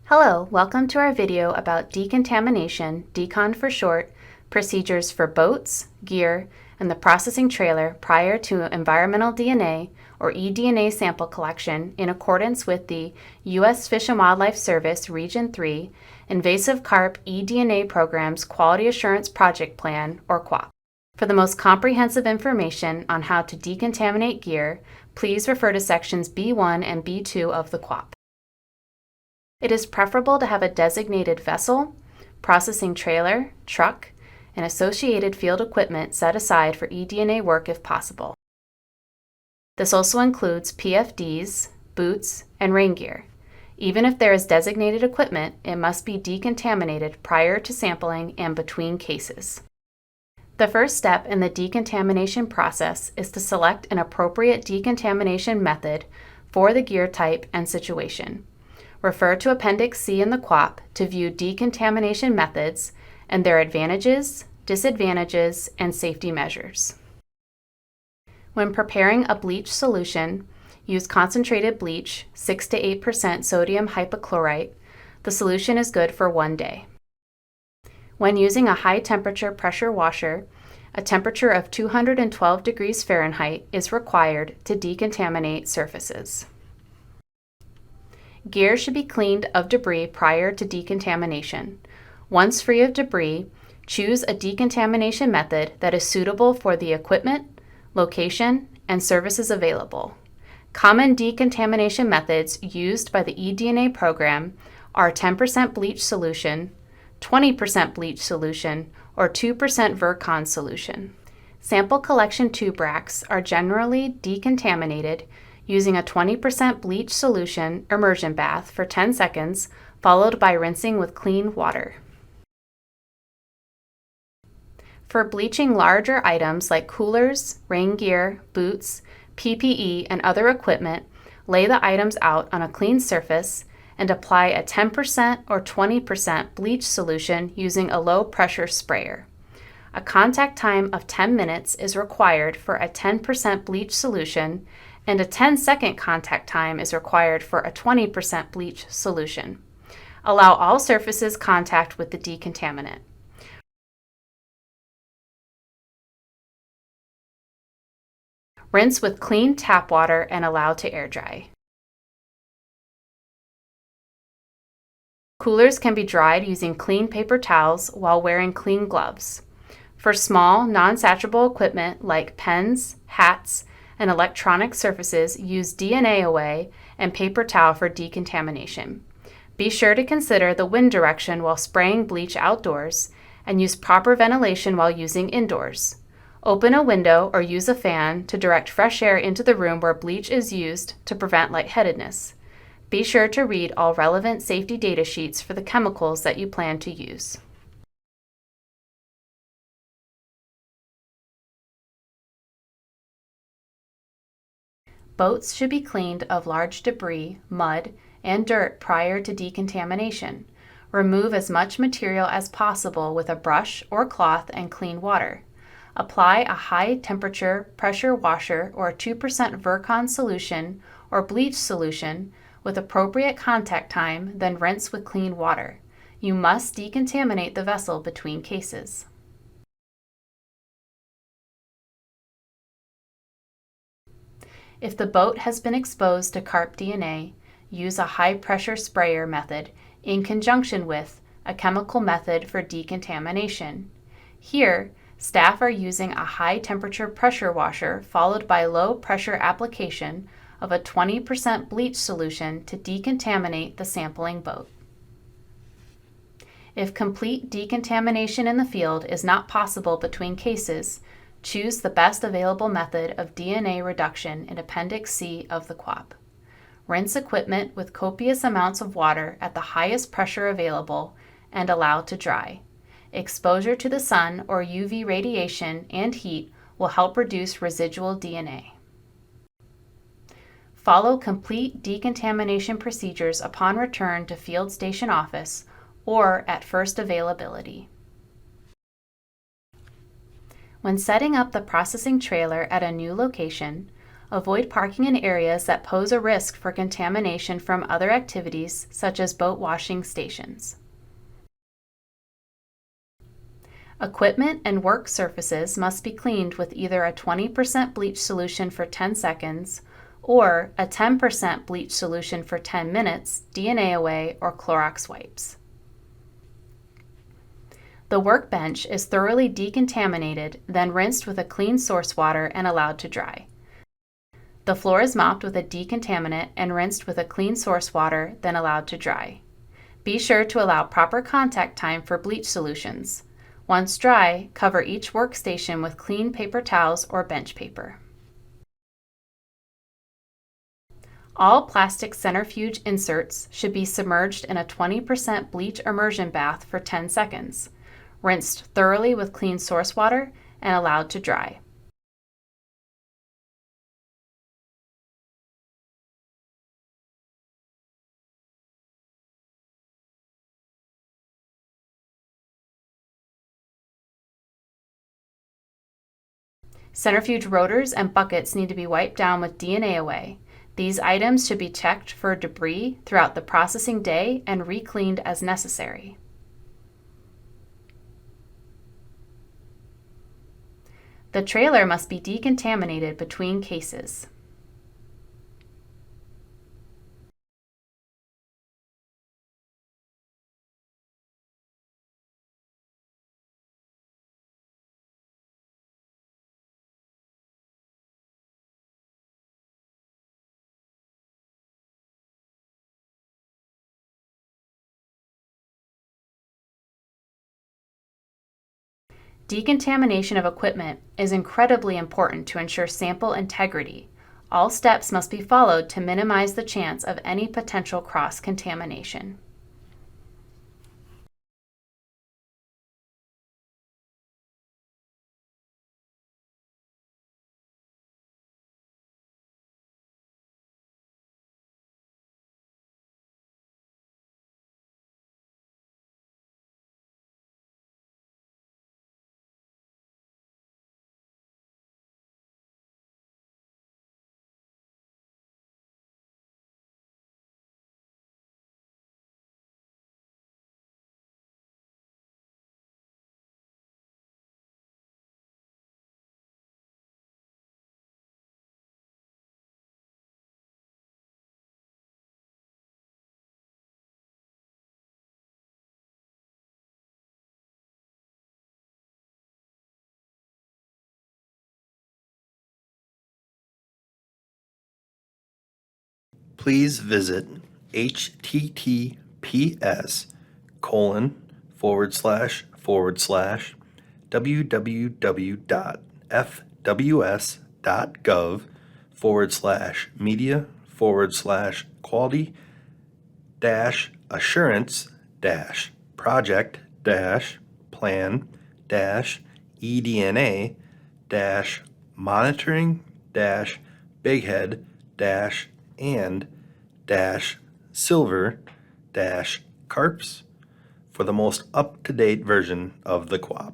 Hello, welcome to our video about decontamination, DECON for short, procedures for boats, gear, and the processing trailer prior to environmental DNA or eDNA sample collection in accordance with the U.S. Fish and Wildlife Service Region 3 Invasive Carp eDNA Program's Quality Assurance Project Plan, or QAPP. For the most comprehensive information on how to decontaminate gear, please refer to sections B1 and B2 of the QAPP. It is preferable to have a designated vessel, processing trailer, truck, and associated field equipment set aside for eDNA work if possible. This also includes PFDs, boots, and rain gear. Even if there is designated equipment, it must be decontaminated prior to sampling and between cases. The first step in the decontamination process is to select an appropriate decontamination method for the gear type and situation. Refer to Appendix C in the QAPP to view decontamination methods and their advantages, disadvantages, and safety measures. When preparing a bleach solution, use concentrated bleach, 6 to 8% sodium hypochlorite. The solution is good for 1 day. When using a high temperature pressure washer, a temperature of 212 degrees Fahrenheit is required to decontaminate surfaces. Gear should be cleaned of debris prior to decontamination. Once free of debris, choose a decontamination method that is suitable for the equipment, location, and services available. Common decontamination methods used by the eDNA program are 10% bleach solution, 20% bleach solution, or 2% DECON solution. Sample collection tube racks are generally decontaminated using a 20% bleach solution immersion bath for 10 seconds, followed by rinsing with clean water. For bleaching larger items like coolers, rain gear, boots, PPE, and other equipment, lay the items out on a clean surface and apply a 10% or 20% bleach solution using a low-pressure sprayer. A contact time of 10 minutes is required for a 10% bleach solution, and a 10-second contact time is required for a 20% bleach solution. Allow all surfaces contact with the decontaminant. Rinse with clean tap water and allow to air dry. Coolers can be dried using clean paper towels while wearing clean gloves. For small, non-saturable equipment like pens, hats, and electronic surfaces, use DNA away and paper towel for decontamination. Be sure to consider the wind direction while spraying bleach outdoors and use proper ventilation while using indoors. Open a window or use a fan to direct fresh air into the room where bleach is used to prevent lightheadedness. Be sure to read all relevant safety data sheets for the chemicals that you plan to use. Boats should be cleaned of large debris, mud, and dirt prior to decontamination. Remove as much material as possible with a brush or cloth and clean water. Apply a high-temperature pressure washer or a 2% DECON solution or bleach solution with appropriate contact time, then rinse with clean water. You must decontaminate the vessel between cases. If the boat has been exposed to carp DNA, use a high-pressure sprayer method in conjunction with a chemical method for decontamination. Here, staff are using a high-temperature pressure washer followed by low-pressure application of a 20% bleach solution to decontaminate the sampling boat. If complete decontamination in the field is not possible between cases, choose the best available method of DNA reduction in Appendix C of the QAPP. Rinse equipment with copious amounts of water at the highest pressure available and allow to dry. Exposure to the sun or UV radiation and heat will help reduce residual DNA. Follow complete decontamination procedures upon return to field station office or at first availability. When setting up the processing trailer at a new location, Avoid parking in areas that pose a risk for contamination from other activities, such as boat washing stations. Equipment and work surfaces must be cleaned with either a 20% bleach solution for 10 seconds or a 10% bleach solution for 10 minutes, DNA away, or Clorox wipes. The workbench is thoroughly decontaminated, then rinsed with a clean source water and allowed to dry. The floor is mopped with a decontaminant and rinsed with a clean source water, then allowed to dry. Be sure to allow proper contact time for bleach solutions. Once dry, cover each workstation with clean paper towels or bench paper. All plastic centrifuge inserts should be submerged in a 20% bleach immersion bath for 10 seconds, rinsed thoroughly with clean source water, and allowed to dry. Centrifuge rotors and buckets need to be wiped down with DNA away. These items should be checked for debris throughout the processing day and re-cleaned as necessary. The trailer must be decontaminated between cases. Decontamination of equipment is incredibly important to ensure sample integrity. All steps must be followed to minimize the chance of any potential cross-contamination. Please visit https://www.fws.gov/media/and-eDNA-monitoring-and-silver-carps for the most up-to-date version of the QAPP.